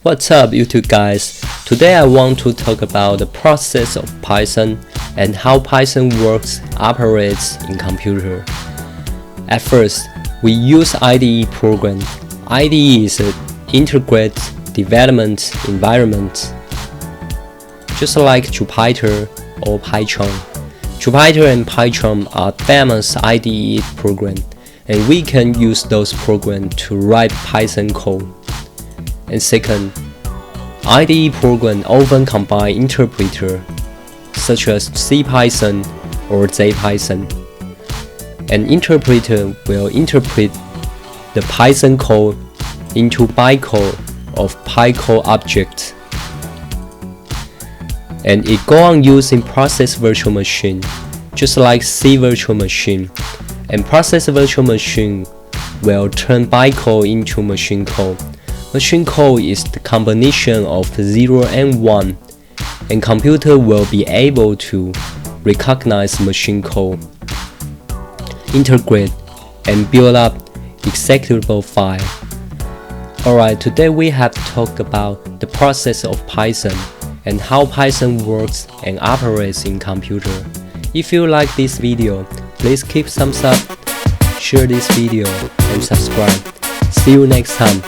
What's up YouTube guys? Today I want to talk about the process of Python and how Python works, operates in computer. At first, we use IDE program. IDE is an integrated development environment, just like Jupyter or Python. Jupyter and Python are famous IDE programs, and we can use those programs to write Python code. And second, IDE programs often combine interpreters such as CPython or JPython. An interpreter will interpret the Python code into bytecode of Python objects, and it goes on using process virtual machine, just like C virtual machine. And process virtual machine will turn bytecode into machine code. Machine code is the combination of 0 and 1, and computer will be able to recognize machine code, integrate, and build up executable file. Alright, today we have talked about the process of Python and how Python works and operates in computer. If you like this video, please keep thumbs up, share this video, and subscribe. See you next time.